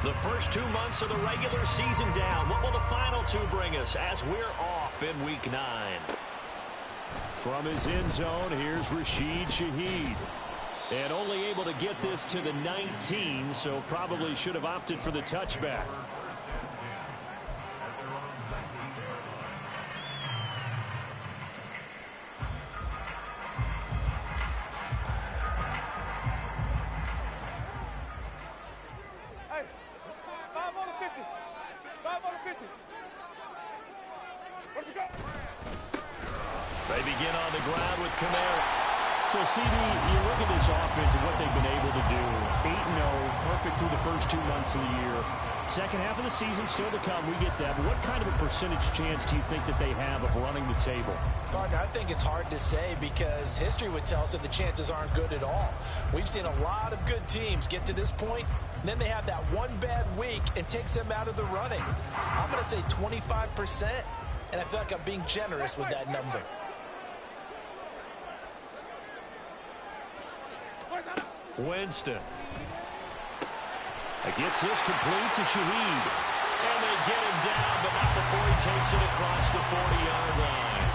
The first 2 months of the regular season down. What will the final two bring us as we're off in Week 9? From his end zone, here's Rashid Shaheed. And only able to get this to the 19, so probably should have opted for the touchback. They begin on the ground with Kamara. So, CD, you look at this offense and what they've been able to do. 8-0, perfect through the first 2 months of the year. Second half of the season still to come. We get that. But what kind of a percentage chance do you think that they have of running the table? Partner, I think it's hard to say because history would tell us that the chances aren't good at all. We've seen a lot of good teams get to this point, and then they have that one bad week and takes them out of the running. I'm going to say 25%, and I feel like I'm being generous with that number. Winston. Gets this complete to Shaheed. And they get him down, but not before he takes it across the 40-yard line.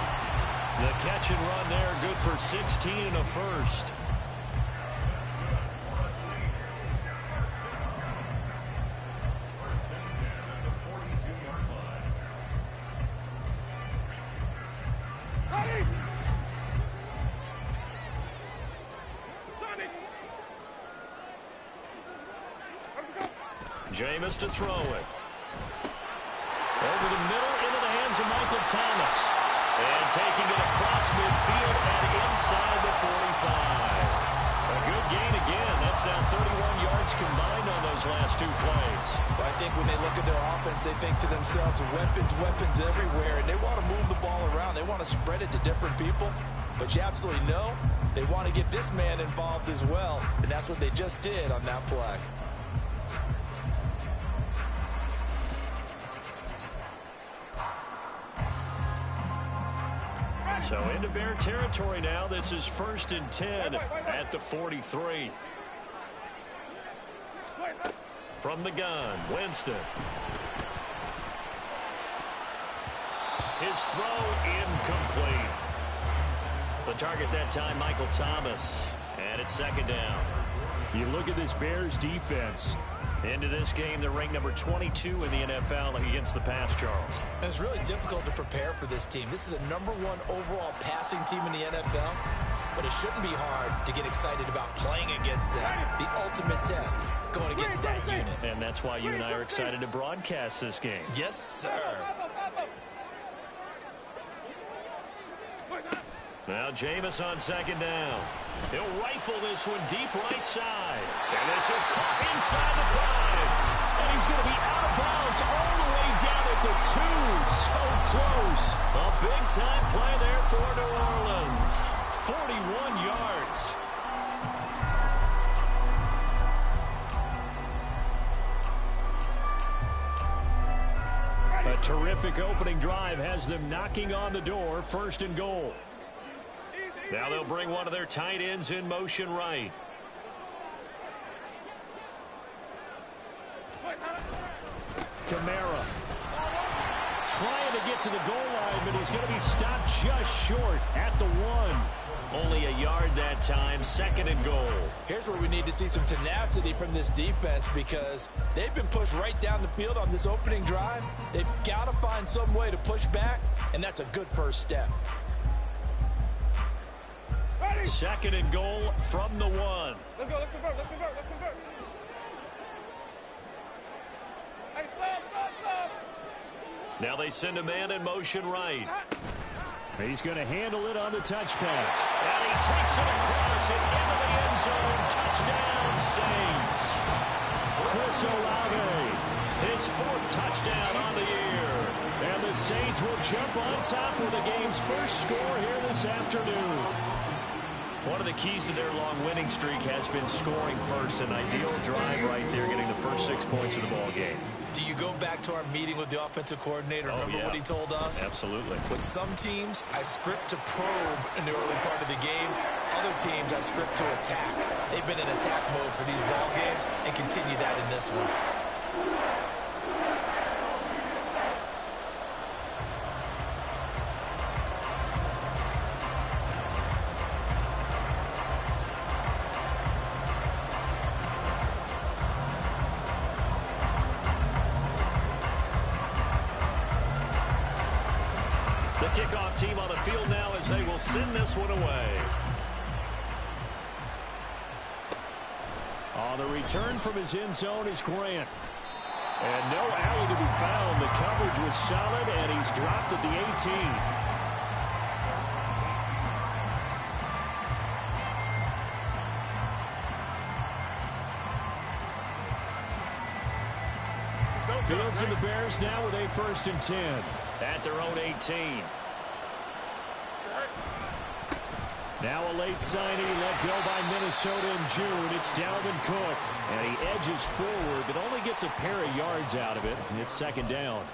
The catch and run there, good for 16 and a first. Jameis to throw it. Over the middle, into the hands of Michael Thomas. And taking it across midfield and inside the 45. A good gain again. That's now 31 yards combined on those last two plays. Well, I think when they look at their offense, they think to themselves, weapons everywhere. And they want to move the ball around. They want to spread it to different people. But you absolutely know they want to get this man involved as well. And that's what they just did on that play. So into Bear territory now. This is 1st and 10 at the 43. From the gun, Winston. His throw incomplete. The target that time, Michael Thomas. And it's 2nd down. You look at this Bears defense. Into this game, they're ranked number 22 in the NFL against the pass, Charles. And it's really difficult to prepare for this team. This is the #1 overall passing team in the NFL, but it shouldn't be hard to get excited about playing against them. The ultimate test, going against that unit. And that's why you and I are excited to broadcast this game. Yes, sir. Now Jameis on 2nd down. He'll rifle this one deep right side. And this is caught inside the 5. And he's going to be out of bounds all the way down at the 2. So close. A big-time play there for New Orleans. 41 yards. A terrific opening drive has them knocking on the door. 1st and goal. Now they'll bring one of their tight ends in motion right. Kamara. Trying to get to the goal line, but he's going to be stopped just short at the 1. Only a yard that time, 2nd and goal. Here's where we need to see some tenacity from this defense because they've been pushed right down the field on this opening drive. They've got to find some way to push back, and that's a good first step. 2nd and goal from the 1. Let's go, let's convert, let's convert, let's convert. Hey, stop. Now they send a man in motion right. He's going to handle it on the touch pass. And he takes it across and into the end zone. Touchdown, Saints. Chris Olave, his 4th touchdown on the year. And the Saints will jump on top with the game's first score here this afternoon. One of the keys to their long winning streak has been scoring first. An ideal drive right there, getting the first 6 points of the ball game. Do you go back to our meeting with the offensive coordinator? Remember what he told us? Absolutely. With some teams, I script to probe in the early part of the game. Other teams, I script to attack. They've been in attack mode for these ball games and continue that in this one. The kickoff team on the field now as they will send this one away. On the return from his end zone is Grant. And no alley to be found. The coverage was solid, and he's dropped at the 18. Fields and the Bears now with a 1st and 10. At their own 18. Now a late signing let go by Minnesota in June. It's Dalvin Cook. And he edges forward, but only gets a pair of yards out of it. And it's 2nd down.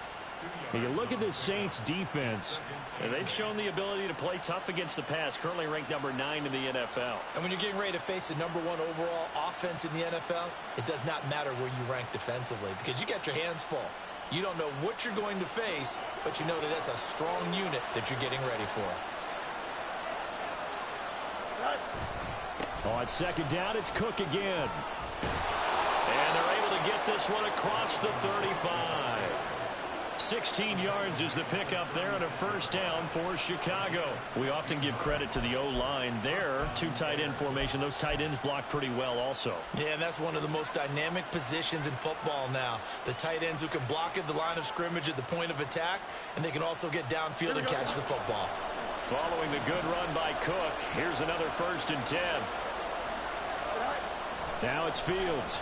And you look at this Saints defense. And they've shown the ability to play tough against the pass, currently ranked number 9 in the NFL. And when you're getting ready to face the number 1 overall offense in the NFL, it does not matter where you rank defensively because you got your hands full. You don't know what you're going to face, but you know that that's a strong unit that you're getting ready for. On 2nd down, it's Cook again. And they're able to get this one across the 35. 16 yards is the pickup there and a 1st down for Chicago. We often give credit to the O-line there. 2 tight end formation. Those tight ends block pretty well also. Yeah, and that's one of the most dynamic positions in football now. The tight ends who can block at the line of scrimmage at the point of attack, and they can also get downfield and catch the football. Following the good run by Cook, here's another 1st and 10. Now it's Fields.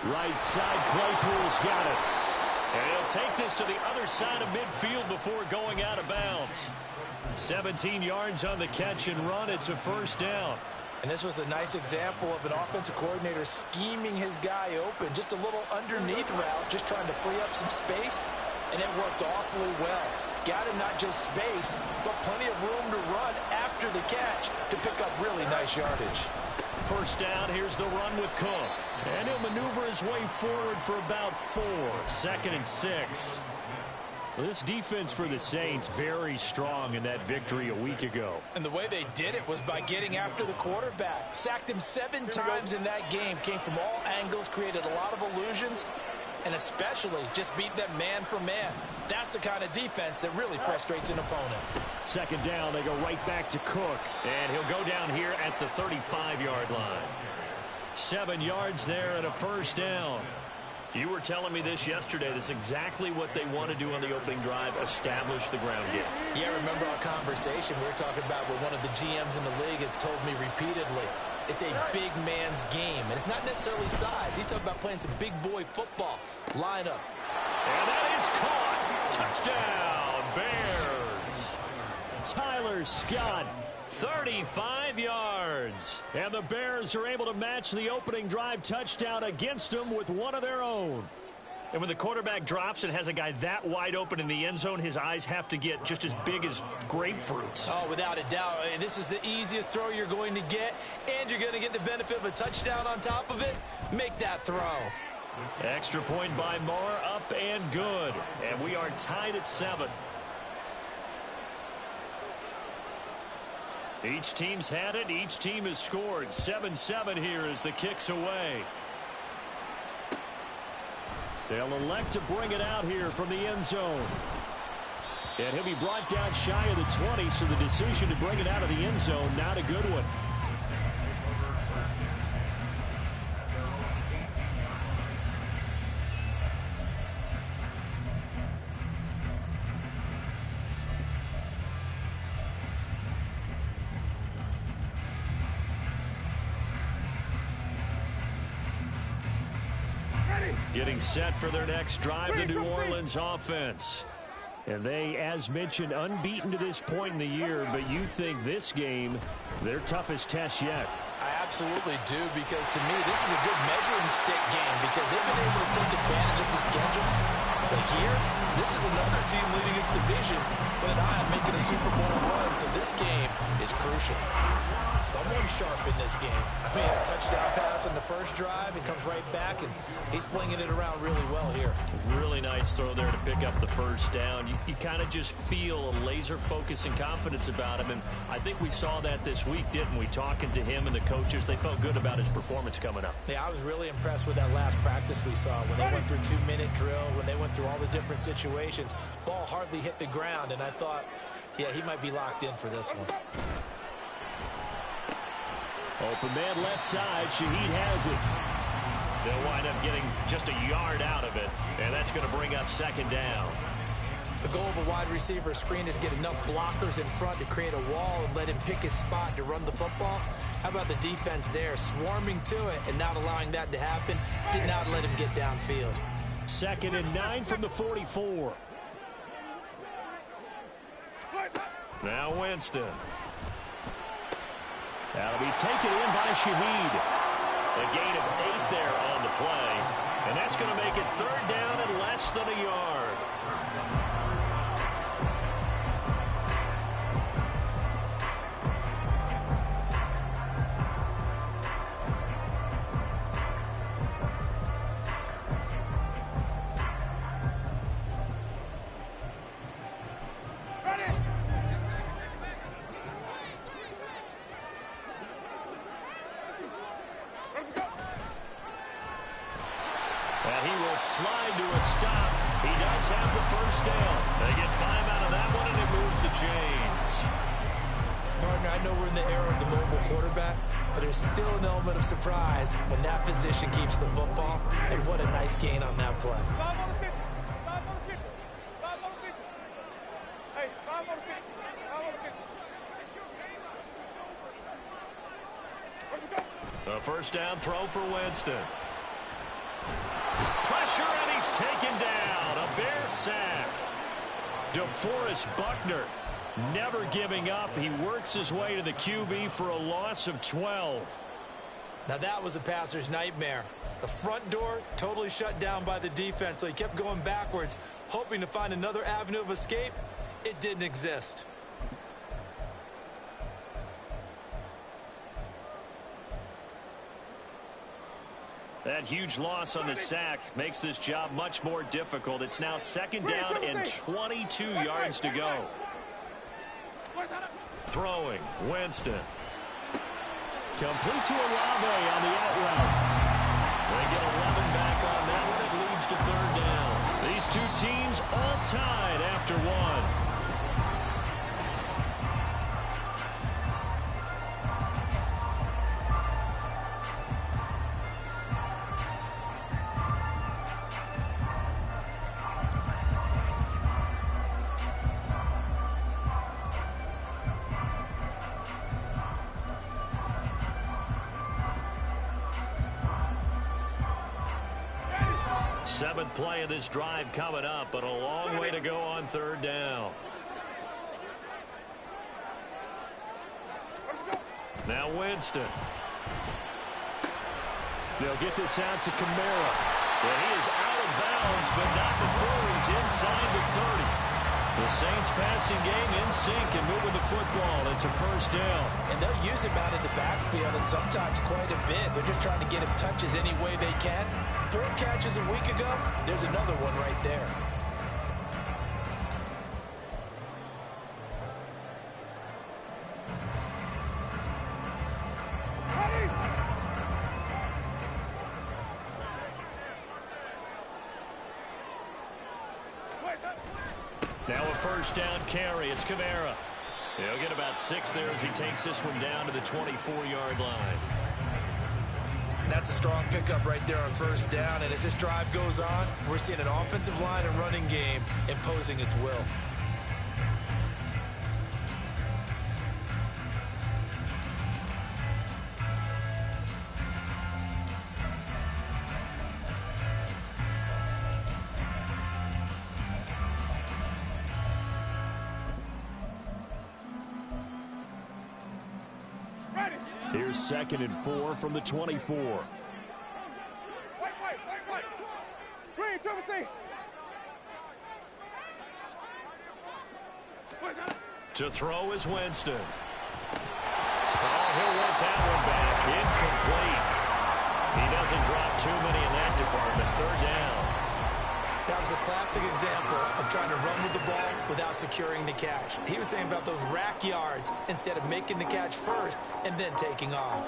Right side, Claypool's got it. And he'll take this to the other side of midfield before going out of bounds. 17 yards on the catch and run. It's a 1st down. And this was a nice example of an offensive coordinator scheming his guy open. Just a little underneath route, just trying to free up some space, and it worked awfully well. Got him not just space, but plenty of room to run after the catch to pick up really nice yardage. 1st down, here's the run with Cook. And he'll maneuver his way forward for about 4. 2nd and 6. Well, this defense for the Saints very strong in that victory a week ago. And the way they did it was by getting after the quarterback. Sacked him 7 times in that game. Came from all angles, created a lot of illusions, and especially just beat them man for man. That's the kind of defense that really frustrates an opponent. 2nd down, they go right back to Cook. And he'll go down here at the 35-yard line. 7 yards there and a 1st down. You were telling me this yesterday. This is exactly what they want to do on the opening drive, establish the ground game. Yeah, remember our conversation we were talking about with one of the GMs in the league has told me repeatedly. It's a big man's game, and it's not necessarily size. He's talking about playing some big boy football. Line up. And that is caught. Touchdown, Bears. Tyler Scott. 35 yards. And the Bears are able to match the opening drive touchdown against them with one of their own. And when the quarterback drops and has a guy that wide open in the end zone, his eyes have to get just as big as grapefruits. Oh, without a doubt. This is the easiest throw you're going to get, and you're going to get the benefit of a touchdown on top of it. Make that throw. Extra point by Moore, up and good. And we are tied at 7. Each team's had it. Each team has scored. 7-7 here as the kick's away. They'll elect to bring it out here from the end zone. And he'll be brought down shy of the 20, so the decision to bring it out of the end zone, not a good one. Getting set for their next drive, the New Orleans offense. And they, as mentioned, unbeaten to this point in the year, but you think this game, their toughest test yet. I absolutely do, because to me, this is a good measuring stick game because they've been able to take advantage of the schedule. But here, this is another team leading its division with an eye on making a Super Bowl run, so this game is crucial. Someone sharp in this game. I mean, a touchdown pass on the first drive. It comes right back, and he's flinging it around really well here. Really nice throw there to pick up the first down. You kind of just feel a laser focus and confidence about him, and I think we saw that this week, didn't we? Talking to him and the coaches, they felt good about his performance coming up. Yeah, I was really impressed with that last practice we saw when they went through 2-minute drill, when they went through all the different situations. Ball hardly hit the ground, and I thought, yeah, he might be locked in for this one. Open man left side. Shaheed has it. They'll wind up getting just a yard out of it, and that's going to bring up second down. The goal of a wide receiver screen is get enough blockers in front to create a wall and let him pick his spot to run the football. How about the defense there, swarming to it and not allowing that to happen? Did not let him get downfield. 2nd and 9 from the 44. Now Winston. That'll be taken in by Shaheed. A gain of 8 there on the play. And that's going to make it 3rd down and less than a yard. And he will slide to a stop. He does have the first down. They get 5 out of that one, and it moves the chains. Partner, I know we're in the era of the mobile quarterback, but there's still an element of surprise when that physician keeps the football. And what a nice gain on that play. A first down throw for Winston. Pressure, and he's taken down. A Bear sack. DeForest Buckner never giving up. He works his way to the QB for a loss of 12. Now that was a passer's nightmare. The front door totally shut down by the defense, so he kept going backwards, hoping to find another avenue of escape. It didn't exist. That huge loss on the sack makes this job much more difficult. It's now 2nd down and 22 yards to go. Throwing, Winston. Complete to Olave on the out route. They get 11 back on that one. It leads to 3rd down. These two teams all tied after one. Seventh play of this drive coming up, but a long way to go on 3rd down. Now Winston. They'll get this out to Kamara. And he is out of bounds, but not before he's inside the 30. The Saints passing game in sync and moving the football. It's a first down. And they'll use him out in the backfield, and sometimes quite a bit. They're just trying to get him touches any way they can. 4 catches a week ago. There's another one right there. Now a first down carry. It's Kamara. He'll get about 6 there as he takes this one down to the 24-yard line. That's a strong pickup right there on first down. And as this drive goes on, we're seeing an offensive line and running game imposing its will. Here's 2nd and 4 from the 24. Green, 17. To throw is Winston. Oh, he'll work that one back. Incomplete. He doesn't drop too many in that department. Third down. That was a classic example of trying to run with the ball without securing the catch. He was thinking about those rack yards instead of making the catch first and then taking off.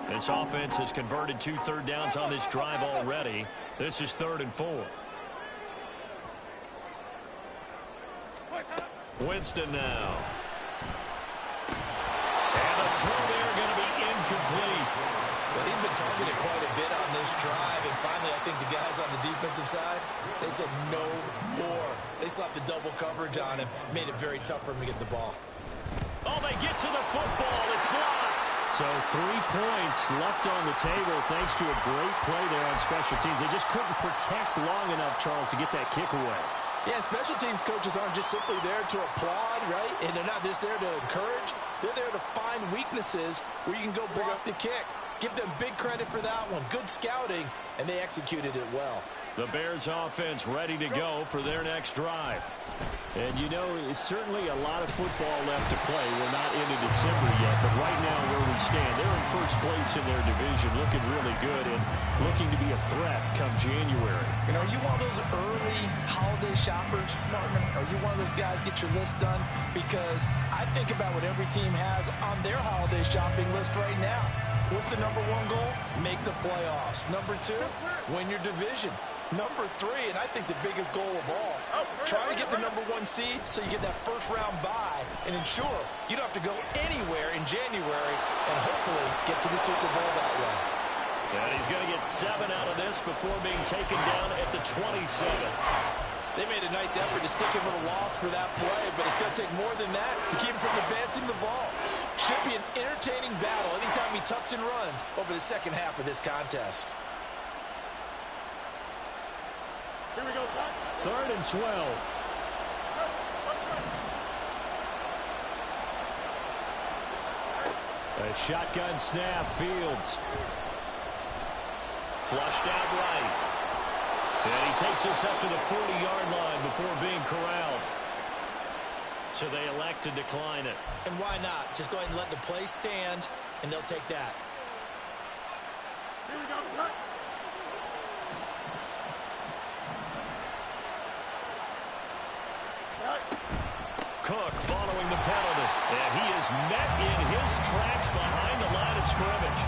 This offense has converted 2 third downs on this drive already. This is 3rd and 4. Winston now. And the throw there going to be incomplete. Well, he'd been targeted quite a bit on this drive, and finally I think the guys on the defensive side, they said no more. They slapped the double coverage on him, made it very tough for him to get the ball. Oh, they get to the football. It's blocked. So 3 points left on the table thanks to a great play there on special teams. They just couldn't protect long enough, Charles, to get that kick away. Yeah, special teams coaches aren't just simply there to applaud, right? And they're not just there to encourage. They're there to find weaknesses where you can go block the kick. Give them big credit for that one. Good scouting, and they executed it well. The Bears offense ready to go for their next drive. And, you know, it's certainly a lot of football left to play. We're not into December yet, but right now where we stand, they're in first place in their division, looking really good and looking to be a threat come January. You know, are you one of those early holiday shoppers, Martin? Are you one of those guys get your list done? Because I think about what every team has on their holiday shopping list right now. What's the number 1 goal? Make the playoffs. Number 2, win your division. Number 3, and I think the biggest goal of all, try to get the number 1 seed so you get that first round bye and ensure you don't have to go anywhere in January and hopefully get to the Super Bowl that way. And he's going to get 7 out of this before being taken down at the 27. They made a nice effort to stick him with a loss for that play, but it's going to take more than that to keep him from advancing the ball. Should be an entertaining battle anytime he tucks and runs over the second half of this contest. Here we go, son. 3rd and 12. A shotgun snap, Fields. Flushed out right. And he takes us up to the 40-yard line before being corralled. So they elect to decline it. And why not? Just go ahead and let the play stand, and they'll take that. Here we go, son. Cook following the penalty. And he is met in his tracks behind the line of scrimmage.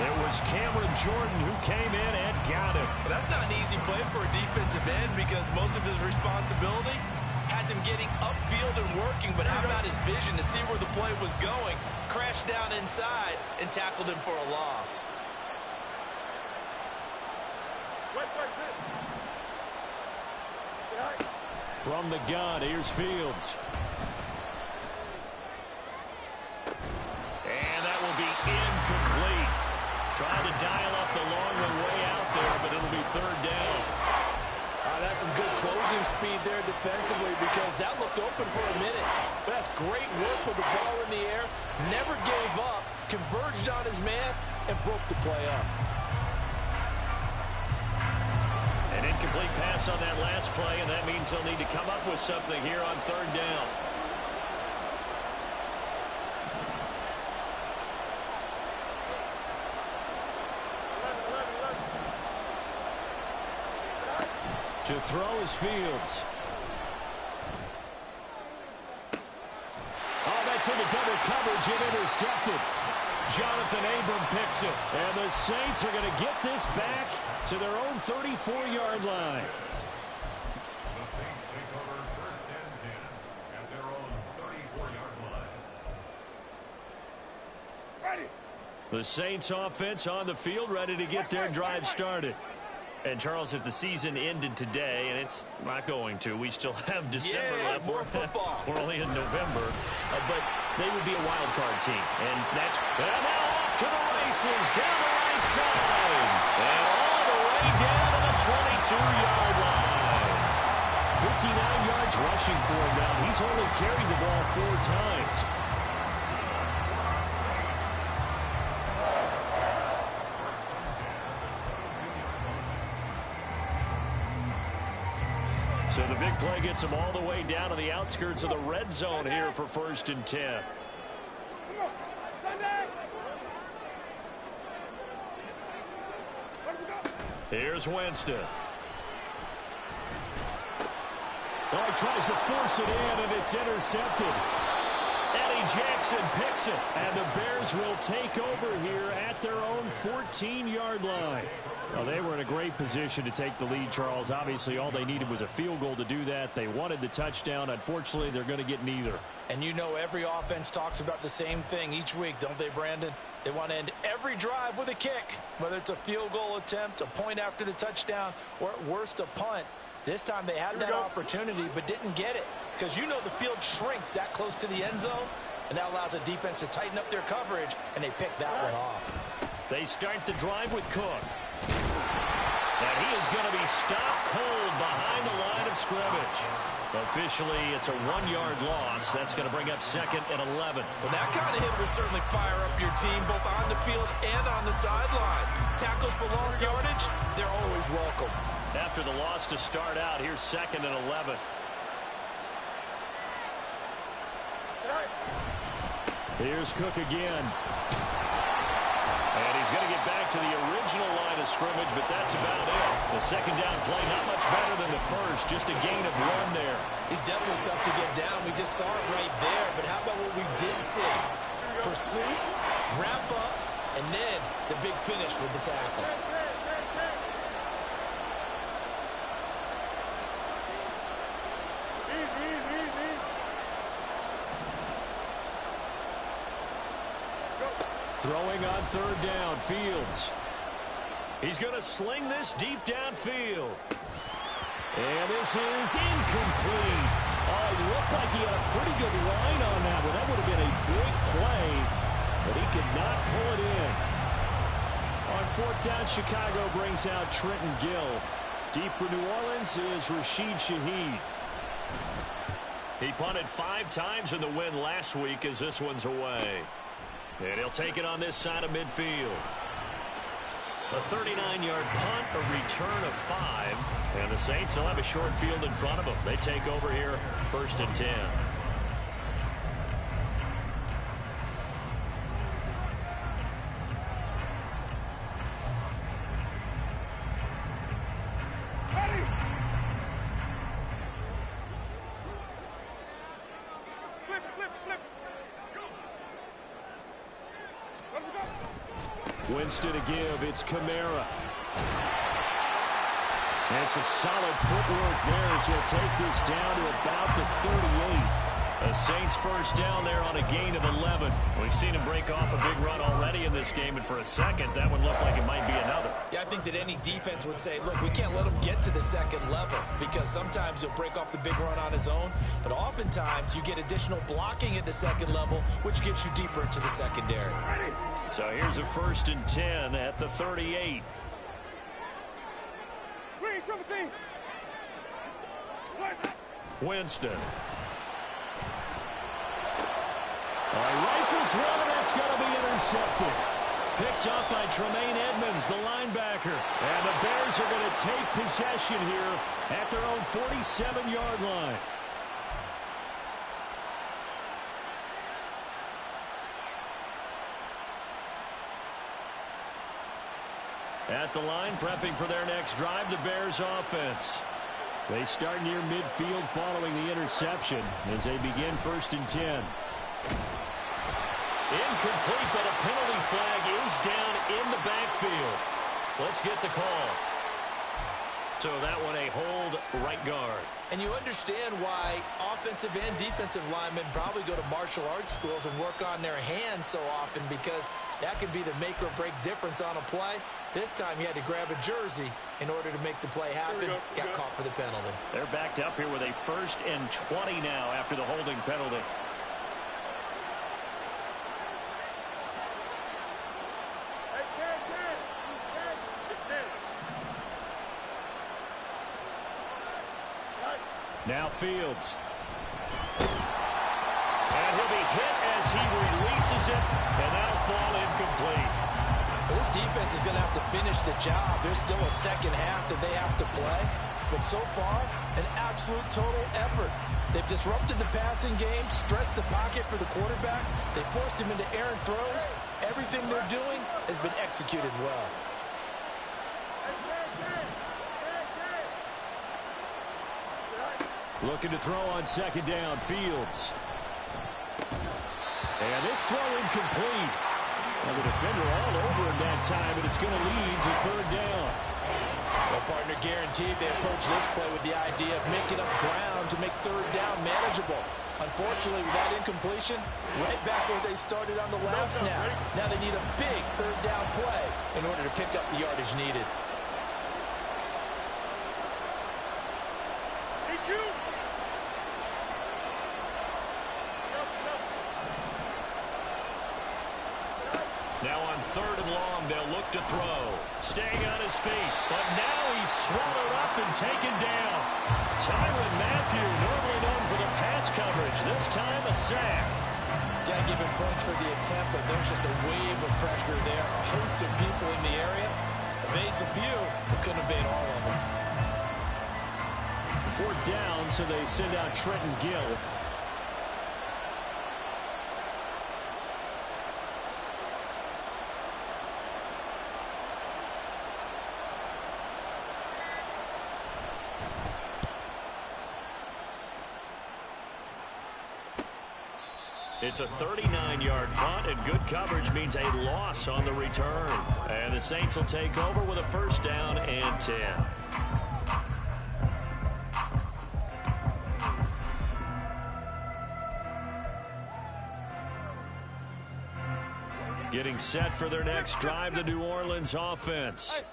It was Cameron Jordan who came in and got him. But that's not an easy play for a defensive end because most of his responsibility has him getting upfield and working. But how about his vision to see where the play was going? Crashed down inside and tackled him for a loss. From the gun, here's Fields. And that will be incomplete. Trying to dial up the long one way out there, but it'll be 3rd down. That's some good closing speed there defensively because that looked open for a minute. But that's great work with the ball in the air. Never gave up, converged on his man, and broke the play up. An incomplete pass on that last play, and that means they'll need to come up with something here on 3rd down. To throw is Fields. Oh, that's into double coverage and intercepted. Jonathan Abram picks it. And the Saints are going to get this back to their own 34-yard line. The Saints take over 1st and 10 at their own 34-yard line. Ready. The Saints offense on the field ready to get their drive started. And, Charles, if the season ended today, and it's not going to, we still have December left. More football. We're only in November. But they would be a wild card team. And that's and now off to the races down the right side. And all the way down to the 22-yard line. 59 yards rushing for him now. He's only carried the ball 4 times. So the big play gets them all the way down to the outskirts of the red zone here for 1st and 10. Here's Winston. Oh, he tries to force it in, and it's intercepted. Eddie Jackson picks it. And the Bears will take over here at their own 14-yard line. Well, they were in a great position to take the lead, Charles. Obviously, all they needed was a field goal to do that. They wanted the touchdown. Unfortunately, they're going to get neither. And you know every offense talks about the same thing each week, don't they, Brandon? They want to end every drive with a kick, whether it's a field goal attempt, a point after the touchdown, or at worst a punt. This time they had that opportunity but didn't get it because you know the field shrinks that close to the end zone, and that allows the defense to tighten up their coverage, and they pick that one off. They start the drive with Cook. And he is going to be stopped cold behind the line of scrimmage. Officially, it's a 1-yard loss. That's going to bring up 2nd and 11. Well, that kind of hit will certainly fire up your team both on the field and on the sideline. Tackles for lost yardage, they're always welcome. After the loss to start out, here's 2nd and 11. Here's Cook again. And he's going to get back to the original line of scrimmage, but that's about it. The second down play, not much better than the first, just a gain of 1 there. He's definitely tough to get down. We just saw it right there, but how about what we did see? Pursuit, wrap up, and then the big finish with the tackle. Throwing on 3rd down, Fields. He's going to sling this deep downfield. And this is incomplete. Oh, it looked like he had a pretty good line on that one. That would have been a big play, but he could not pull it in. On 4th down, Chicago brings out Trenton Gill. Deep for New Orleans is Rashid Shaheed. He punted 5 times in the win last week as this one's away. And he'll take it on this side of midfield. A 39-yard punt, a return of 5. And the Saints will have a short field in front of them. They take over here, 1st and 10. Winston to give. It's Kamara. And some solid footwork there as he'll take this down to about the 38. The Saints first down there on a gain of 11. We've seen him break off a big run already in this game, and for a second, that one looked like it might be another. Yeah, I think that any defense would say, look, we can't let him get to the second level because sometimes he'll break off the big run on his own, but oftentimes you get additional blocking at the second level, which gets you deeper into the secondary. So here's a 1st and 10 at the 38. Winston. Rifles one, and that's going to be intercepted. Picked up by Tremaine Edmonds, the linebacker. And the Bears are going to take possession here at their own 47-yard line. At the line, prepping for their next drive, the Bears offense. They start near midfield following the interception as they begin 1st and 10. Incomplete, but a penalty flag is down in the backfield. Let's get the call. So that one a hold right guard. And you understand why offensive and defensive linemen probably go to martial arts schools and work on their hands so often, because that could be the make or break difference on a play. This time he had to grab a jersey in order to make the play happen. Got caught for the penalty. They're backed up here with a 1st and 20 now after the holding penalty. Now Fields. And he'll be hit as he releases it, and that'll fall incomplete. This defense is going to have to finish the job. There's still a second half that they have to play. But so far, an absolute total effort. They've disrupted the passing game, stressed the pocket for the quarterback. They forced him into errant throws. Everything they're doing has been executed well. Looking to throw on second down, Fields. And this throw incomplete. And the defender all over him that time, and it's going to lead to third down. Well, partner, guaranteed they approach this play with the idea of making up ground to make third down manageable. Unfortunately, with that incompletion, right back where they started on the last snap. Now they need a big third down play in order to pick up the yardage needed. Now on third and long, they'll look to throw. Staying on his feet, but now he's swallowed up and taken down. Tyrann Mathieu, normally known for the pass coverage, this time a sack. Gotta give him points for the attempt, but there's just a wave of pressure there. A host of people in the area. Evades a few, but couldn't evade all of them. Fourth down, so they send out Trenton Gill. It's a 39-yard punt, and good coverage means a loss on the return. And the Saints will take over with a first down and 10. Getting set for their next drive, the New Orleans offense.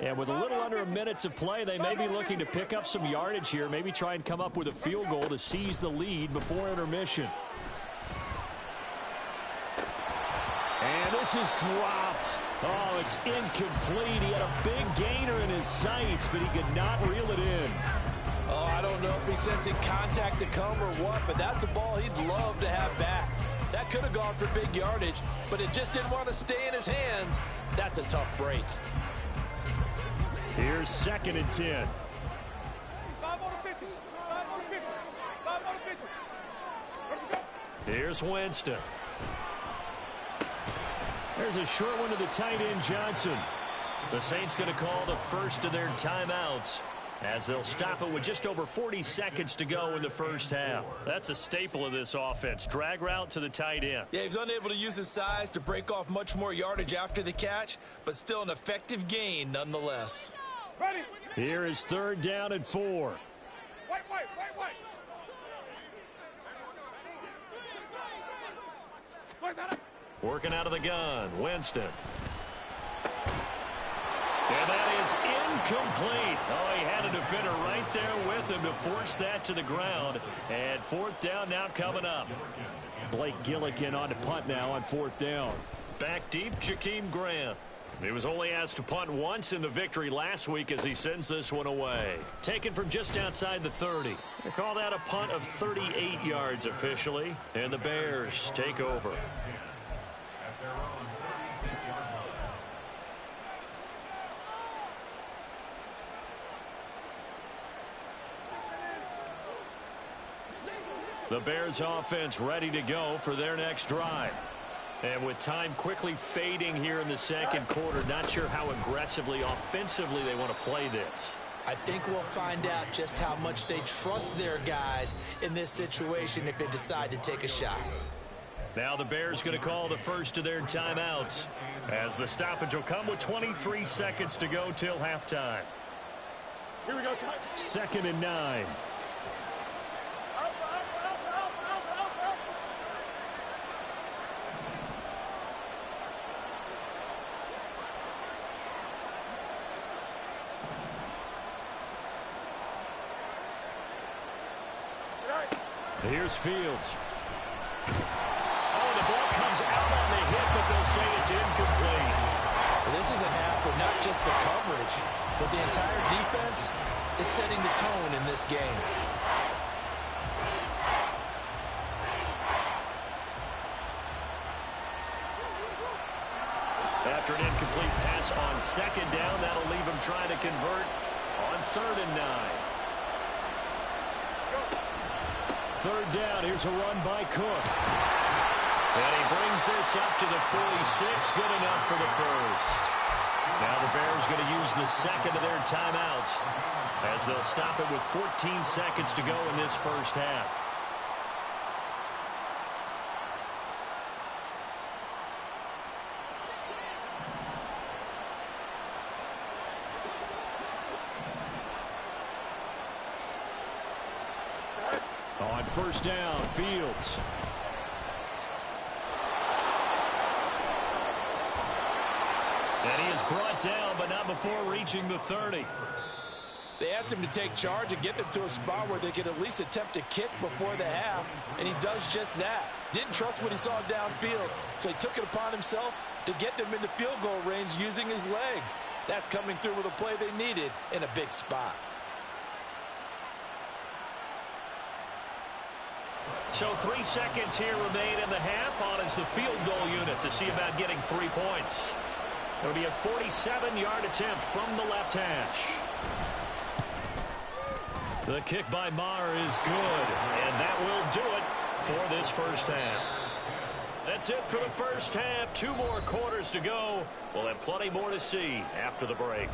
And with a little under a minute to play, they may be looking to pick up some yardage here, maybe try and come up with a field goal to seize the lead before intermission. And this is dropped. Oh, it's incomplete. He had a big gainer in his sights, but he could not reel it in. Oh, I don't know if he's sensing contact to come or what, but that's a ball he'd love to have back. That could have gone for big yardage, but it just didn't want to stay in his hands. That's a tough break. Here's second and 10. Here's Winston. There's a short one to the tight end, Johnson. The Saints going to call the first of their timeouts as they'll stop it with just over 40 seconds to go in the first half. That's a staple of this offense. Drag route to the tight end. Yeah, he's unable to use his size to break off much more yardage after the catch, but still an effective gain nonetheless. Ready. Here is third down and 4. Wait. Working out of the gun, Winston. And that is incomplete. Oh, he had a defender right there with him to force that to the ground. And fourth down now coming up. Blake Gillikin on to punt now on fourth down. Back deep, Jakeem Grant. He was only asked to punt once in the victory last week as he sends this one away. Taken from just outside the 30. They call that a punt of 38 yards officially. And the Bears take over. The Bears offense ready to go for their next drive. And with time quickly fading here in the second quarter, not sure how aggressively, offensively they want to play this. I think we'll find out just how much they trust their guys in this situation if they decide to take a shot. Now the Bears going to call the first of their timeouts as the stoppage will come with 23 seconds to go till halftime. Here we go. Second and 9. Here's Fields. Oh, the ball comes out on the hit, but they'll say it's incomplete. Well, this is a half where not just the coverage, but the entire defense is setting the tone in this game. After an incomplete pass on second down, that'll leave him trying to convert on 3rd and 9. Third down, here's a run by Cook. And he brings this up to the 46, good enough for the first. Now the Bears going to use the second of their timeouts as they'll stop it with 14 seconds to go in this first half. On first down, Fields. And he is brought down, but not before reaching the 30. They asked him to take charge and get them to a spot where they could at least attempt to kick before the half, and he does just that. Didn't trust what he saw downfield, so he took it upon himself to get them into field goal range using his legs. That's coming through with a play they needed in a big spot. So 3 seconds here remain in the half. On is the field goal unit to see about getting 3 points. It'll be a 47-yard attempt from the left hash. The kick by Maher is good, and that will do it for this first half. That's it for the first half. 2 more quarters to go. We'll have plenty more to see after the break.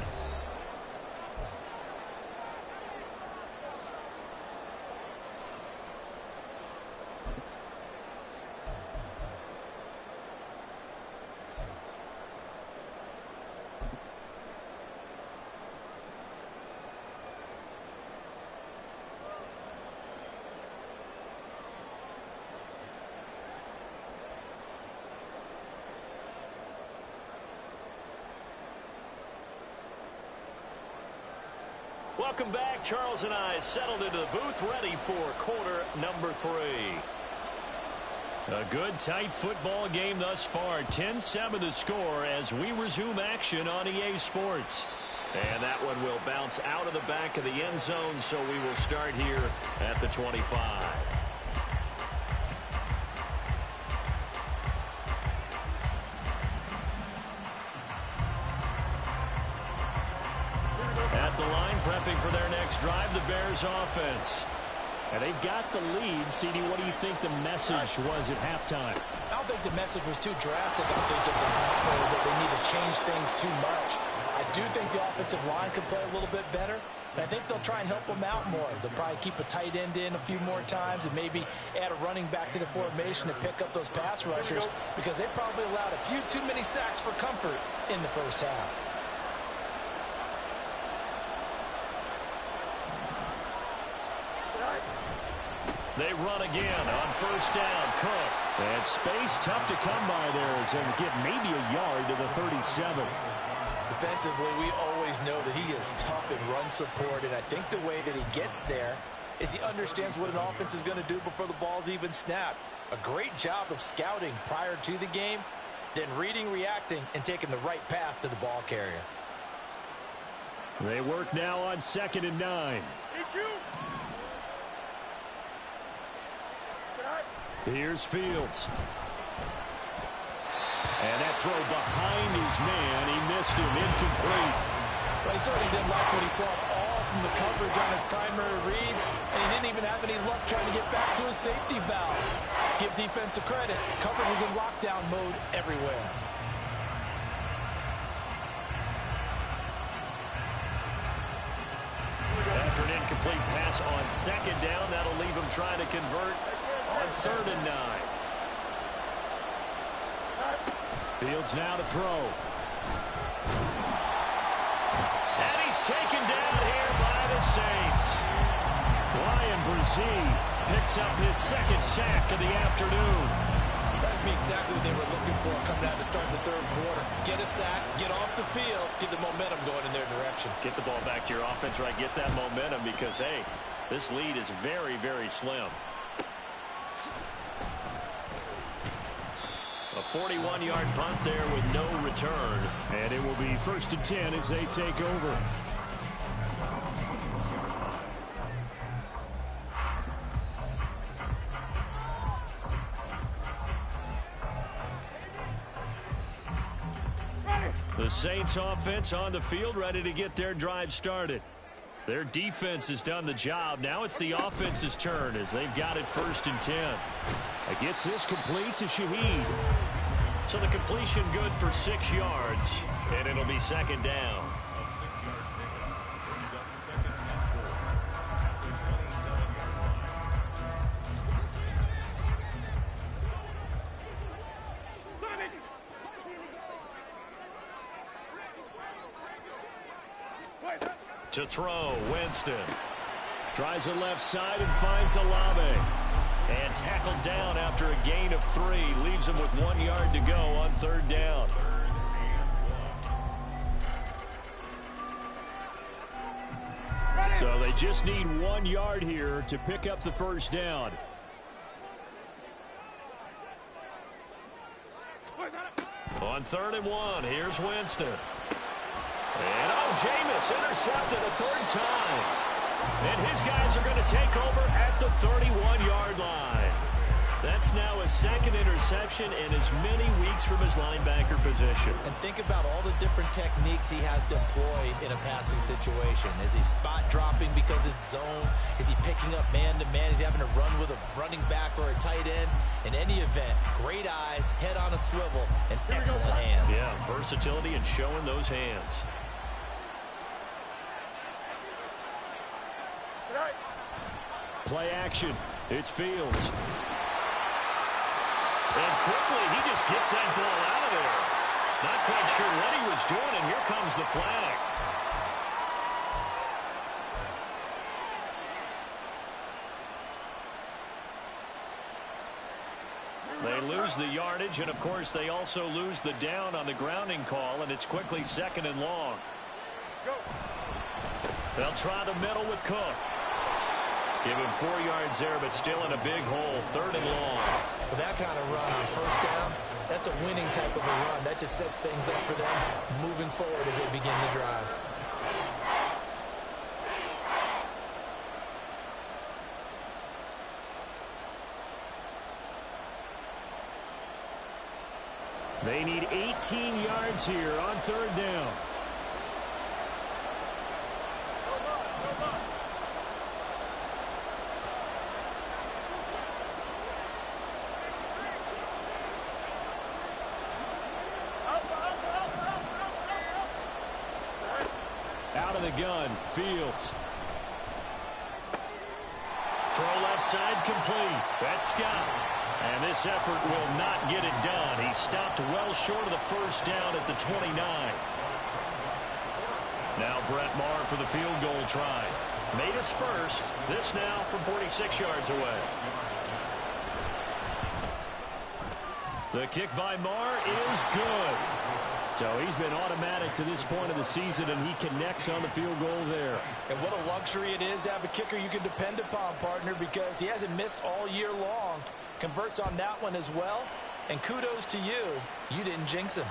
Welcome back. Charles and I settled into the booth, ready for quarter number 3. A good, tight football game thus far. 10-7 the score as we resume action on EA Sports. And that one will bounce out of the back of the end zone, so we will start here at the 25. At the line, prepping for their next drive, the Bears offense. And they've got the lead. CD, what do you think the message was at halftime? I don't think the message was too drastic. I think it's that they need to change things too much. I do think the offensive line could play a little bit better. And I think they'll try and help them out more. They'll probably keep a tight end in a few more times and maybe add a running back to the formation to pick up those pass rushers because they probably allowed a few too many sacks for comfort in the first half. They run again on first down. Cook. And space tough to come by there as they get maybe a yard to the 37. Defensively, we always know that he is tough in run support, and I think the way that he gets there is he understands what an offense is going to do before the ball's even snapped. A great job of scouting prior to the game, then reading, reacting, and taking the right path to the ball carrier. They work now on 2nd and 9. Here's Fields. And that throw behind his man. He missed him. Incomplete. Well, he certainly didn't like what he saw all from the coverage on his primary reads, and he didn't even have any luck trying to get back to his safety valve. Give defensive credit. Coverage was in lockdown mode everywhere. After an incomplete pass on second down, that'll leave him trying to convert on 3rd and 9. Fields now to throw. And he's taken down here by the Saints. Ryan Brzee picks up his 2nd sack of the afternoon. That's exactly what they were looking for coming out to start the 3rd quarter. Get a sack, get off the field, get the momentum going in their direction. Get the ball back to your offense, right? Get that momentum because, hey, this lead is very, very slim. A 41-yard punt there with no return. And it will be 1st and 10 as they take over. The Saints offense on the field, ready to get their drive started. Their defense has done the job. Now it's the offense's turn as they've got it 1st and 10. It gets this complete to Shaheed. So the completion good for 6 yards, and it'll be 2nd down. A 6-yard pickup brings up 2nd and 4 at the 27-yard line. To throw, Winston. Tries the left side and finds Olave. And tackled down after a gain of 3. Leaves him with 1 yard to go on 3rd down. So they just need 1 yard here to pick up the 1st down. On 3rd and 1, here's Winston. And Jameis intercepted a 3rd time. And his guys are going to take over at the 31-yard line. That's now his 2nd interception in as many weeks from his linebacker position. And think about all the different techniques he has to employ in a passing situation. Is he spot dropping because it's zone? Is he picking up man-to-man? Is he having to run with a running back or a tight end? In any event, great eyes, head on a swivel, and excellent hands. Yeah, versatility and showing those hands. Play action. It's Fields. And quickly, he just gets that ball out of there. Not quite sure what he was doing, and here comes the flag. They lose the yardage, and of course, they also lose the down on the grounding call, and it's quickly 2nd and long. They'll try the middle with Cook. Give him 4 yards there, but still in a big hole. 3rd and long. With that kind of run on 1st down, that's a winning type of a run. That just sets things up for them moving forward as they begin the drive. They need 18 yards here on 3rd down. Out of the gun, Fields. Throw left side complete. That's Scott. And this effort will not get it done. He stopped well short of the 1st down at the 29. Now Brett Maher for the field goal try. Made his first. This now from 46 yards away. The kick by Maher is good. So he's been automatic to this point of the season, and he connects on the field goal there. And what a luxury it is to have a kicker you can depend upon, partner, because he hasn't missed all year long. Converts on that one as well. And kudos to you. You didn't jinx him.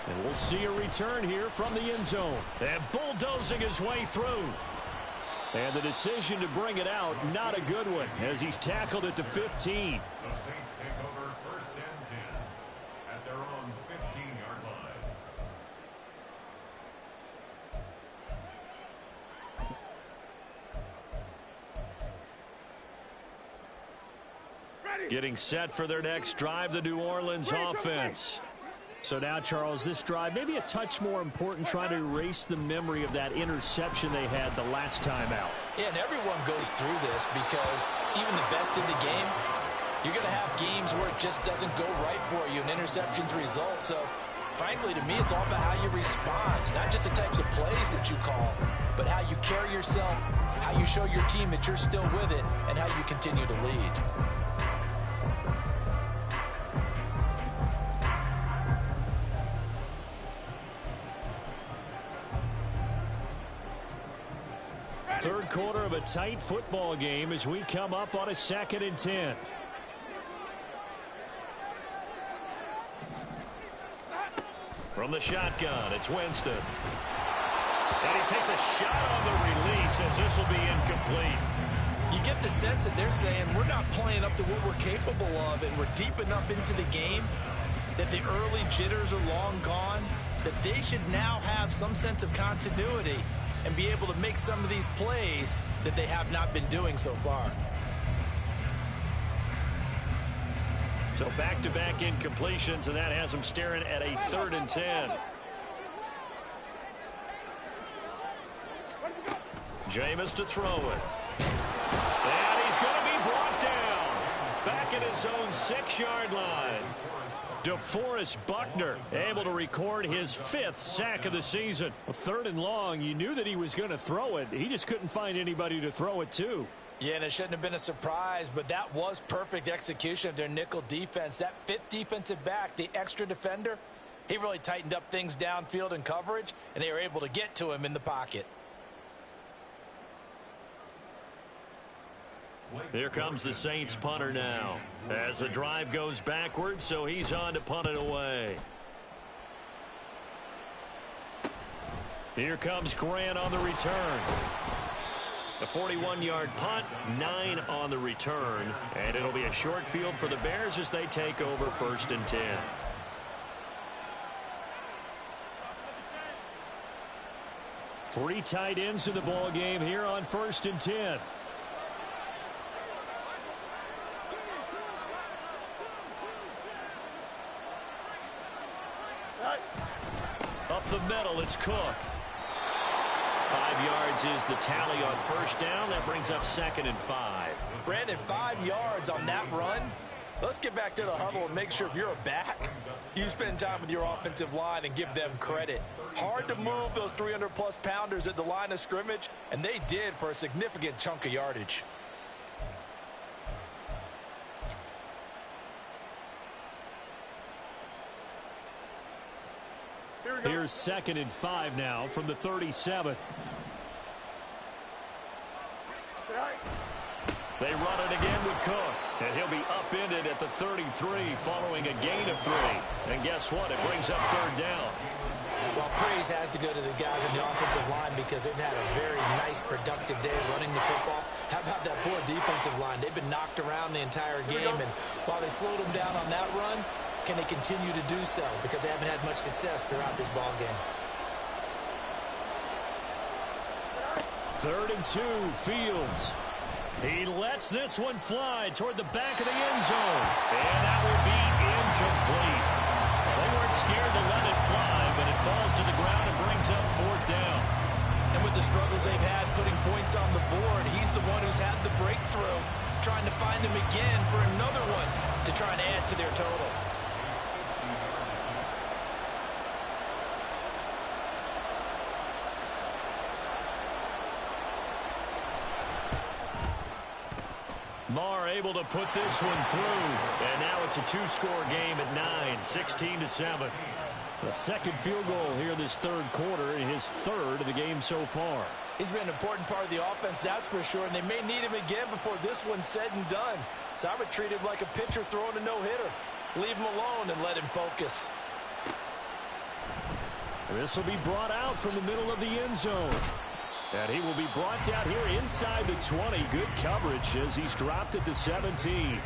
And we'll see a return here from the end zone. And bulldozing his way through. And the decision to bring it out, not a good one, as he's tackled at the 15. The Saints take over 1st and 10 at their own 15-yard line. Getting set for their next drive, the New Orleans offense. So now, Charles, this drive maybe a touch more important, trying to erase the memory of that interception they had the last time out. Yeah, and everyone goes through this because even the best in the game, you're going to have games where it just doesn't go right for you and interceptions result. So, frankly, to me, it's all about how you respond, not just the types of plays that you call, but how you carry yourself, how you show your team that you're still with it, and how you continue to lead. Third quarter of a tight football game as we come up on a 2nd and 10. From the shotgun, it's Winston. And he takes a shot on the release as this will be incomplete. You get the sense that they're saying we're not playing up to what we're capable of, and we're deep enough into the game that the early jitters are long gone, that they should now have some sense of continuity and be able to make some of these plays that they have not been doing so far. So back-to-back incompletions, and that has them staring at a 3rd and 10. Jameis to throw it. And he's going to be brought down. Back at his own 6-yard line. DeForest Buckner able to record his 5th sack of the season. 3rd and long, you knew that he was going to throw it. He just couldn't find anybody to throw it to. Yeah, and it shouldn't have been a surprise, but that was perfect execution of their nickel defense. That 5th defensive back, the extra defender, he really tightened up things downfield in coverage, and they were able to get to him in the pocket. Here comes the Saints punter now. As the drive goes backwards, so he's on to punt it away. Here comes Grant on the return. A 41-yard punt, 9 on the return. And it'll be a short field for the Bears as they take over 1st and 10. Three tight ends in the ball game here on 1st and 10. Up the middle, it's Cook. 5 yards is the tally on 1st down. That brings up 2nd and 5. Brandon, 5 yards on that run. Let's get back to the huddle and make sure if you're a back, you spend time with your offensive line and give them credit. Hard to move those 300-plus pounders at the line of scrimmage, and they did for a significant chunk of yardage. Here's 2nd and 5 now from the 37. They run it again with Cook, and he'll be upended at the 33 following a gain of 3. And guess what? It brings up 3rd down. Well, praise has to go to the guys on the offensive line because they've had a very nice, productive day running the football. How about that poor defensive line? They've been knocked around the entire game, and while they slowed them down on that run, can they continue to do so? Because they haven't had much success throughout this ball game. 3rd and 2, Fields. He lets this one fly toward the back of the end zone. And that will be incomplete. Well, they weren't scared to let it fly, but it falls to the ground and brings up 4th down. And with the struggles they've had putting points on the board, he's the one who's had the breakthrough, trying to find him again for another one to try and add to their total. Marr able to put this one through. And now it's a 2-score game at 9, 16-7. The second field goal here this 3rd quarter, and his 3rd of the game so far. He's been an important part of the offense, that's for sure, and they may need him again before this one's said and done. So I would treat him like a pitcher throwing a no-hitter. Leave him alone and let him focus. This will be brought out from the middle of the end zone. And he will be brought down here inside the 20. Good coverage as he's dropped at the 17.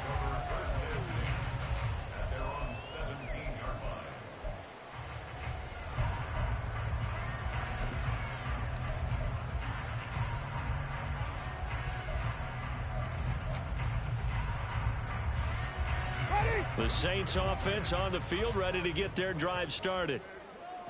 The Saints offense on the field, ready to get their drive started.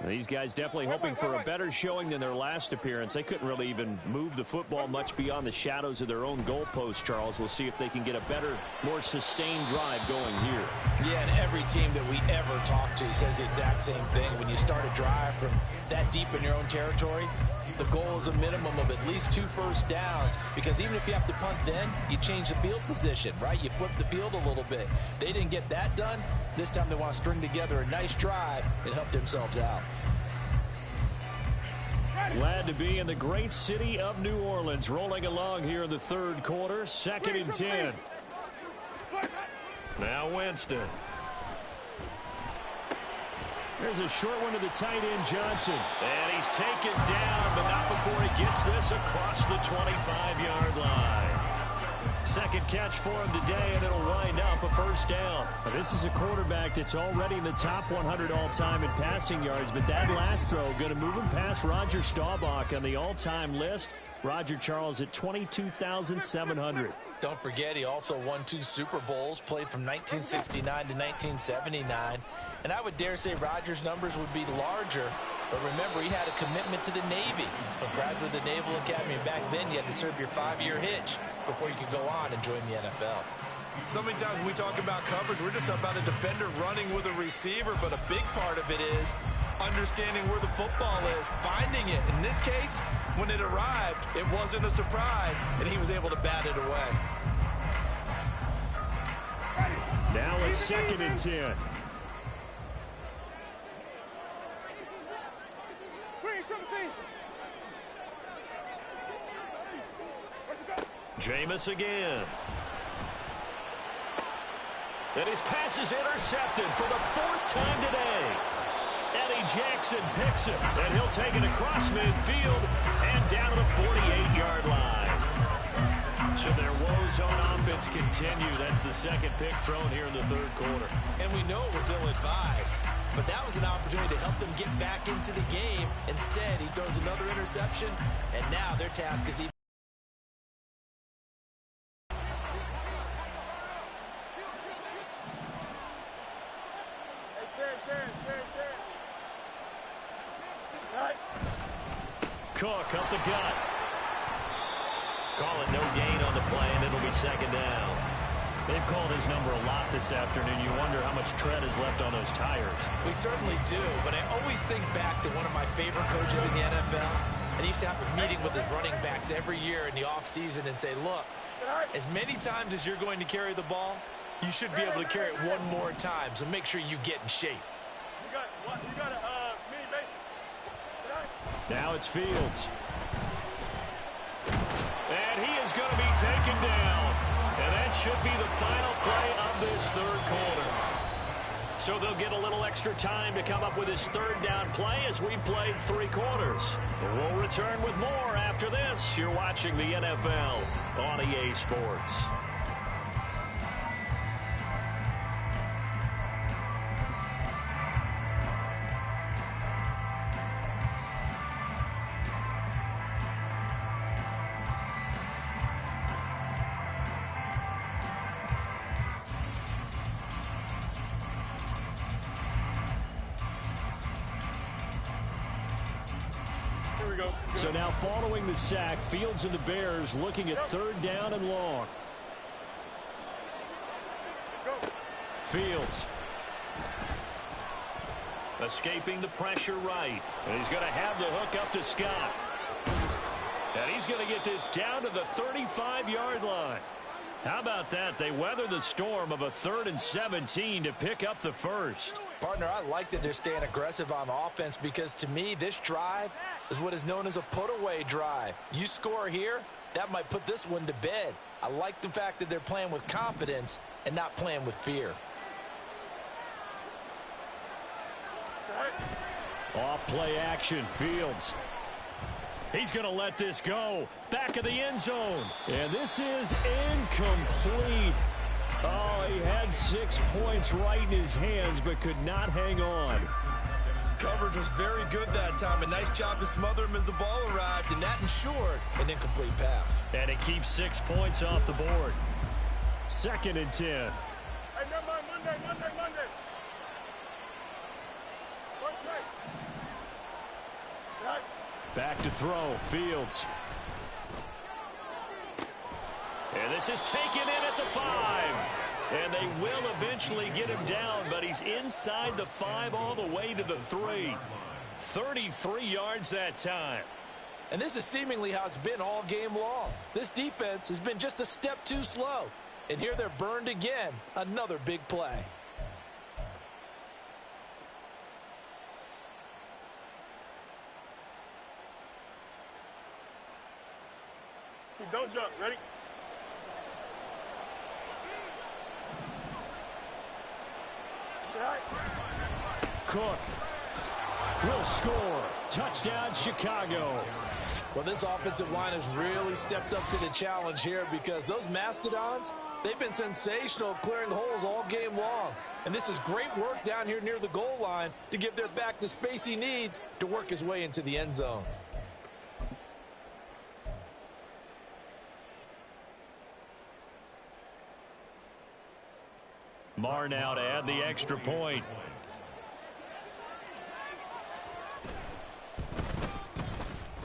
These guys definitely hoping for a better showing than their last appearance. They couldn't really even move the football much beyond the shadows of their own goalpost, Charles. We'll see if they can get a better, more sustained drive going here. Yeah, and every team that we ever talk to says the exact same thing. When you start a drive from that deep in your own territory, the goal is a minimum of at least 2 first downs, because even if you have to punt then, you change the field position, right? You flip the field a little bit. They didn't get that done. This time they want to string together a nice drive and help themselves out. Glad to be in the great city of New Orleans, rolling along here in the 3rd quarter, 2nd and 10. Now Winston. There's a short one to the tight end, Johnson. And he's taken down, but not before he gets this across the 25-yard line. Second catch for him today, and it'll wind up a first down. This is a quarterback that's already in the top 100 all-time in passing yards, but that last throw going to move him past Roger Staubach on the all-time list. Roger Charles at 22,700. Don't forget, he also won 2 Super Bowls, played from 1969 to 1979. And I would dare say Rodgers' numbers would be larger. But remember, he had a commitment to the Navy. A graduate of the Naval Academy. Back then, you had to serve your 5-year hitch before you could go on and join the NFL. So many times when we talk about coverage, we're just about a defender running with a receiver. But a big part of it is understanding where the football is, finding it. In this case, when it arrived, it wasn't a surprise, and he was able to bat it away. Now a 2nd and 10. Jameis again. And his pass is intercepted for the 4th time today. Eddie Jackson picks him, and he'll take it across midfield and down to the 48-yard line. So their woes on offense continue. That's the 2nd pick thrown here in the 3rd quarter. And we know it was ill-advised, but that was an opportunity to help them get back into the game. Instead, he throws another interception, and now their task is even. Cook up the gut. Call it no gain on the play, and it'll be 2nd down. They've called his number a lot this afternoon. You wonder how much tread is left on those tires. We certainly do, but I always think back to one of my favorite coaches in the NFL, and he used to have a meeting with his running backs every year in the offseason and say, look, as many times as you're going to carry the ball, you should be able to carry it one more time, so make sure you get in shape. Now it's Fields. And he is going to be taken down. And that should be the final play of this 3rd quarter. So they'll get a little extra time to come up with his 3rd down play as we've played 3 quarters. We'll return with more after this. You're watching the NFL on EA Sports. So now following the sack, Fields and the Bears looking at 3rd down and long. Fields. Escaping the pressure right. And he's going to have the hook up to Scott. And he's going to get this down to the 35-yard line. How about that? They weather the storm of a 3rd and 17 to pick up the 1st. Partner, I like that they're staying aggressive on the offense because, to me, this drive is what is known as a put-away drive. You score here, that might put this one to bed. I like the fact that they're playing with confidence and not playing with fear. Off play action, Fields. He's going to let this go. Back of the end zone. And this is incomplete. Oh, he had 6 points right in his hands, but could not hang on. Coverage was very good that time. A nice job to smother him as the ball arrived, and that ensured an incomplete pass. And it keeps 6 points off the board. 2nd and 10. Hey, never mind, Monday. Back to throw, Fields. And this is taken in at the 5. And they will eventually get him down, but he's inside the 5 all the way to the 3. 33 yards that time. And this is seemingly how it's been all game long. This defense has been just a step too slow. And here they're burned again. Another big play. Don't jump. Ready? Cook will score. Touchdown, Chicago. Well, this offensive line has really stepped up to the challenge here because those Mastodons, they've been sensational clearing holes all game long. And this is great work down here near the goal line to give their back the space he needs to work his way into the end zone. Marr now to add the extra point.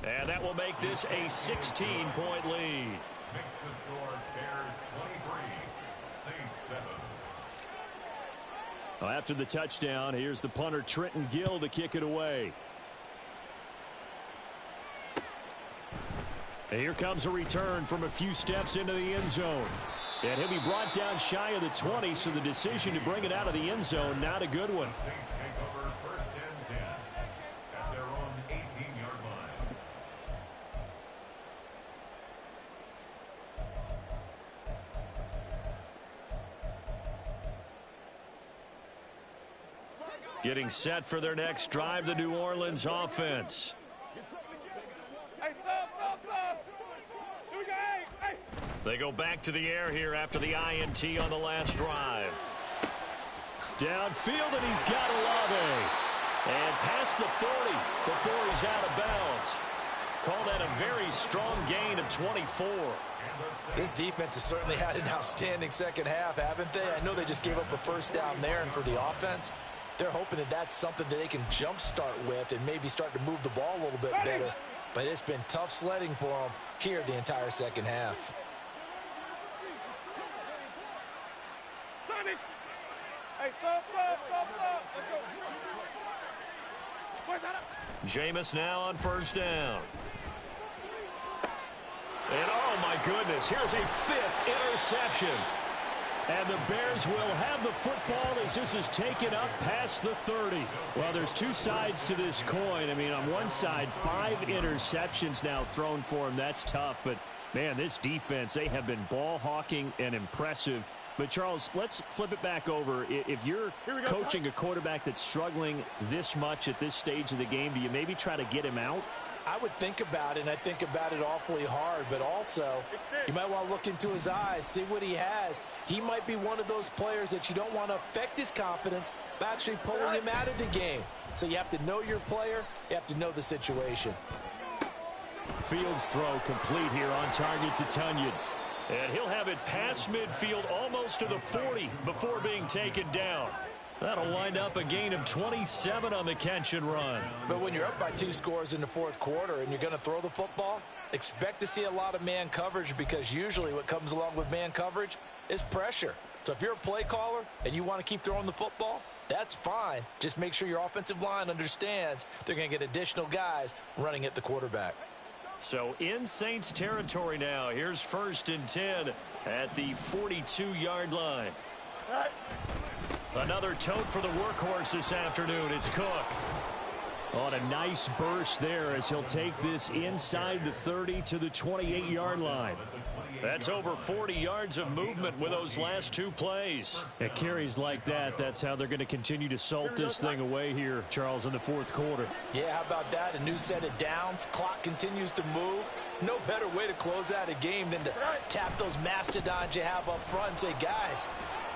And that will make this a 16-point lead. Makes the score Bears 23, Saints 7. Well, after the touchdown, here's the punter Trenton Gill to kick it away. And here comes a return from a few steps into the end zone. And he'll be brought down shy of the 20, so the decision to bring it out of the end zone, not a good one. The Saints take over 1st and 10 at their own 18-yard line. Getting set for their next drive, the New Orleans offense. They go back to the air here after the INT on the last drive. Downfield, and he's got Olave. And past the 40 before he's out of bounds. Call that a very strong gain of 24. This defense has certainly had an outstanding second half, haven't they? I know they just gave up a first down there, and for the offense, they're hoping that that's something that they can jumpstart with and maybe start to move the ball a little bit better. But it's been tough sledding for them here the entire second half. Jameis now on first down. And oh my goodness, here's a 5th interception. And the Bears will have the football as this is taken up past the 30. Well, there's two sides to this coin. I mean, on one side, 5 interceptions now thrown for him. That's tough. But, man, this defense, they have been ball hawking and impressive. But, Charles, let's flip it back over. If you're coaching a quarterback that's struggling this much at this stage of the game, do you maybe try to get him out? I would think about it, and I think about it awfully hard, but also you might want to look into his eyes, see what he has. He might be one of those players that you don't want to affect his confidence by actually pulling him out of the game. So you have to know your player. You have to know the situation. Fields throw complete here on target to Tunyon. And he'll have it past midfield almost to the 40 before being taken down. That'll wind up a gain of 27 on the catch and run. But when you're up by 2 scores in the 4th quarter and you're going to throw the football, expect to see a lot of man coverage because usually what comes along with man coverage is pressure. So if you're a play caller and you want to keep throwing the football, that's fine. Just make sure your offensive line understands they're going to get additional guys running at the quarterback. So in Saints territory now. Here's 1st and 10 at the 42-yard line. Another tote for the workhorse this afternoon. It's Cook. On a nice burst there as he'll take this inside the 30 to the 28-yard line. That's over 40 yards of movement with those last 2 plays. At carries like that, that's how they're going to continue to salt this thing away here, Charles, in the 4th quarter. Yeah, how about that? A new set of downs. Clock continues to move. No better way to close out a game than to tap those mastodons you have up front and say, guys,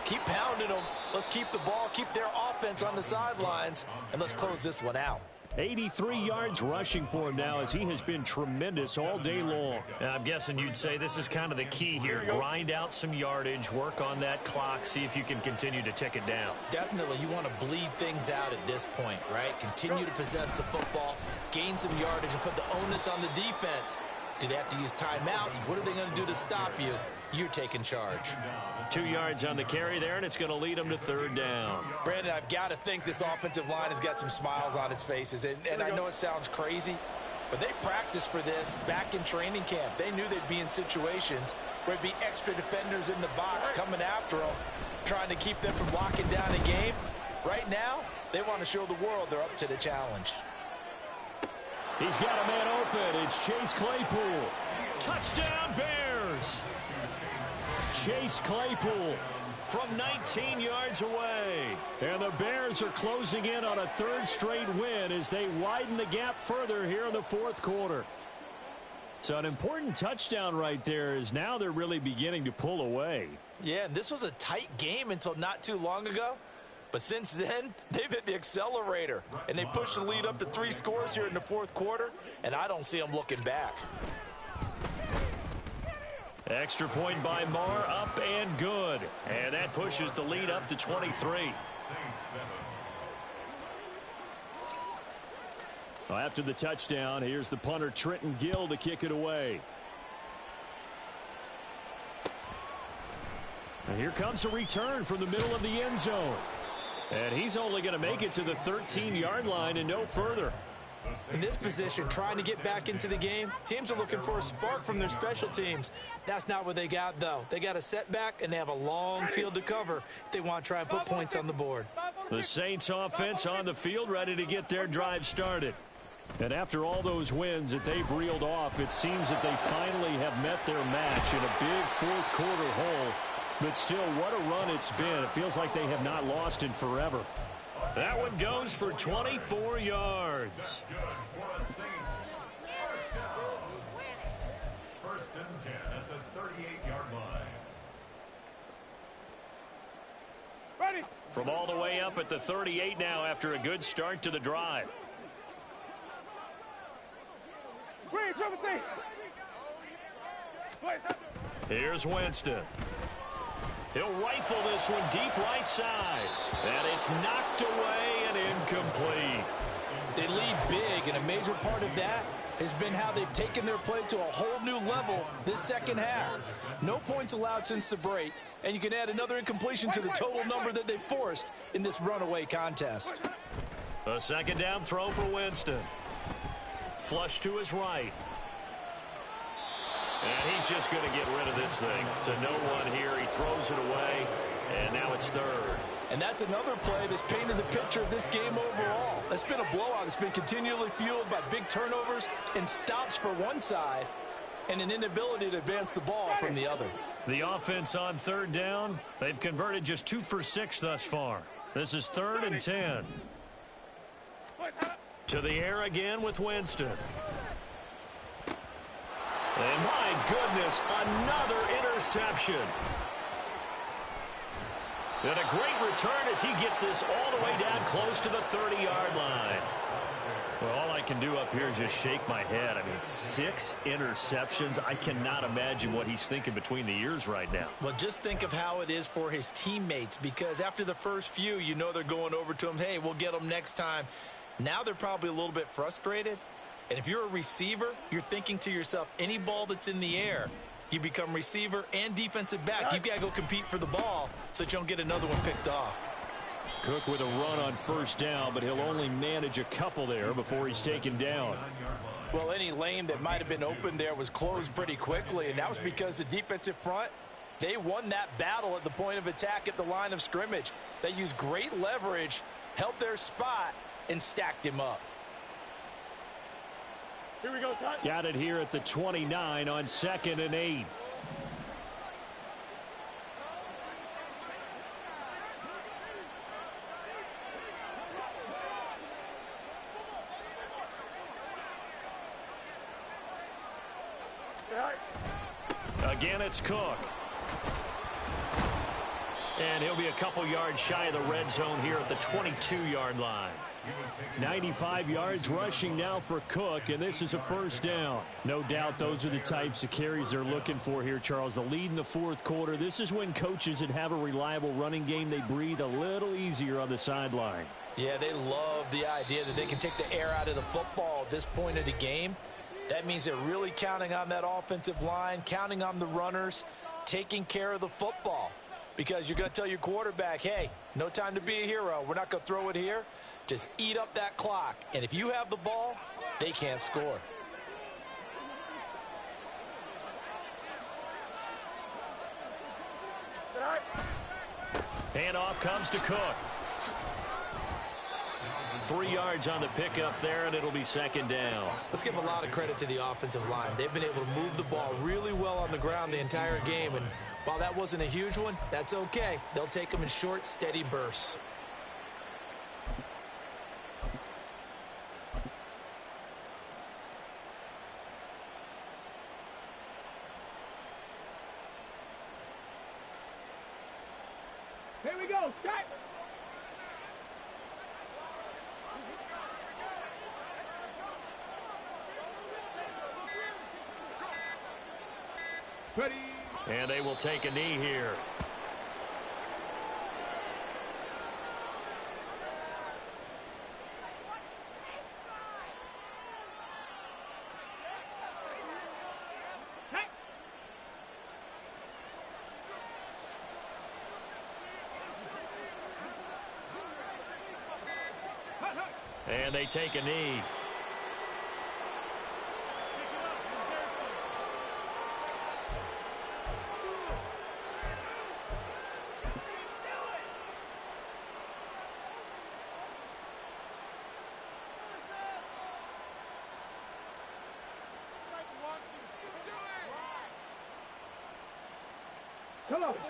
keep pounding them. Let's keep the ball, keep their offense on the sidelines, and let's close this one out. 83 yards rushing for him now as he has been tremendous all day long. I'm guessing you'd say this is kind of the key here. Grind out some yardage, work on that clock, see if you can continue to tick it down. Definitely, you want to bleed things out at this point, right? Continue to possess the football, gain some yardage, and put the onus on the defense. Do they have to use timeouts? What are they going to do to stop you? You're taking charge. 2 yards on the carry there, and it's going to lead them to 3rd down. Brandon, I've got to think this offensive line has got some smiles on its faces. And I know it sounds crazy, but they practiced for this back in training camp. They knew they'd be in situations where there'd be extra defenders in the box coming after them, trying to keep them from locking down a game. Right now, they want to show the world they're up to the challenge. He's got a man open. It's Chase Claypool. Touchdown, Bears! Chase Claypool from 19 yards away. And the Bears are closing in on a 3rd straight win as they widen the gap further here in the 4th quarter. So an important touchdown right there is now they're really beginning to pull away. Yeah, and this was a tight game until not too long ago. But since then, they've hit the accelerator. And they pushed the lead up to 3 scores here in the fourth quarter. And I don't see them looking back. Extra point by Marr, up and good. And that pushes the lead up to 23. Well, after the touchdown, here's the punter Trenton Gill to kick it away. And here comes a return from the middle of the end zone. And he's only going to make it to the 13-yard line and no further. In this position, trying to get back into the game, teams are looking for a spark from their special teams. That's not what they got, though. They got a setback, and they have a long field to cover if they want to try and put points on the board. The Saints offense on the field, ready to get their drive started. And after all those wins that they've reeled off, it seems that they finally have met their match in a big fourth-quarter hole. But still, what a run it's been. It feels like they have not lost in forever. That one goes for 24 yards. First and 10 at the 38-yard line. Ready. From all the way up at the 38 now after a good start to the drive. Green, triple C. Here's Winston. He'll rifle this one deep right side. And it's knocked away and incomplete. They lead big, and a major part of that has been how they've taken their play to a whole new level this second half. No points allowed since the break, and you can add another incompletion to the total number that they forced in this runaway contest. A second down throw for Winston. Flush to his right. And he's just going to get rid of this thing. To no one here. He throws it away, and now it's third. And that's another play that's painted the picture of this game overall. It's been a blowout. It's been continually fueled by big turnovers and stops for one side and an inability to advance the ball from the other. The offense on third down, they've converted just 2 for 6 thus far. This is 3rd and 10. To the air again with Winston. And my goodness, another interception. And a great return as he gets this all the way down close to the 30-yard line. Well, all I can do up here is just shake my head. I mean, 6 interceptions. I cannot imagine what he's thinking between the ears right now. Well, just think of how it is for his teammates, because after the first few, you know they're going over to him, hey, we'll get them next time. Now they're probably a little bit frustrated. And if you're a receiver, you're thinking to yourself, any ball that's in the air, you become receiver and defensive back. You've got to go compete for the ball so that you don't get another one picked off. Cook with a run on first down, but he'll only manage a couple there before he's taken down. Well, any lane that might have been open there was closed pretty quickly, and that was because the defensive front, they won that battle at the point of attack at the line of scrimmage. They used great leverage, held their spot, and stacked him up. Here we go, son. Got it here at the 29 on 2nd and 8. Again, it's Cook. And he'll be a couple yards shy of the red zone here at the 22-yard line. 95 yards rushing now for Cook, and this is a first down. No doubt those are the types of carries they're looking for here, Charles. The lead in the fourth quarter. This is when coaches that have a reliable running game, they breathe a little easier on the sideline. Yeah, they love the idea that they can take the air out of the football at this point of the game. That means they're really counting on that offensive line, counting on the runners, taking care of the football. Because you're going to tell your quarterback, hey, no time to be a hero. We're not going to throw it here. Just eat up that clock. And if you have the ball, they can't score. Handoff comes to Cook. 3 yards on the pickup there, and it'll be second down. Let's give a lot of credit to the offensive line. They've been able to move the ball really well on the ground the entire game. And while that wasn't a huge one, that's okay. They'll take them in short, steady bursts. go, Scott. Ready. And they will take a knee here. And they take a knee.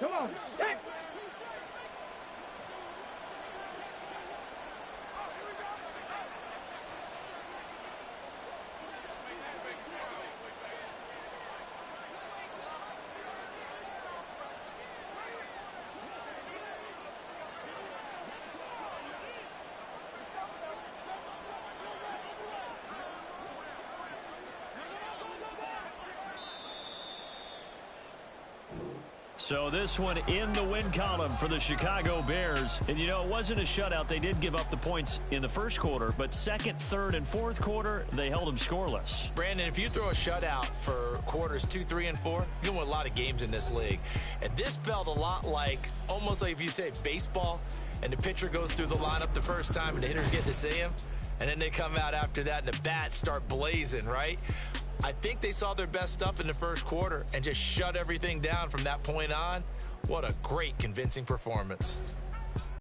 Come on. Hey. So this one in the win column for the Chicago Bears. And, you know, it wasn't a shutout. They did give up the points in the first quarter, but second, third, and fourth quarter, they held them scoreless. Brandon, if you throw a shutout for quarters 2, 3, and 4, you can win a lot of games in this league. And this felt a lot like, almost like if you say baseball, and the pitcher goes through the lineup the first time and the hitters get to see him, and then they come out after that and the bats start blazing, right? I think they saw their best stuff in the first quarter and just shut everything down from that point on. What a great, convincing performance.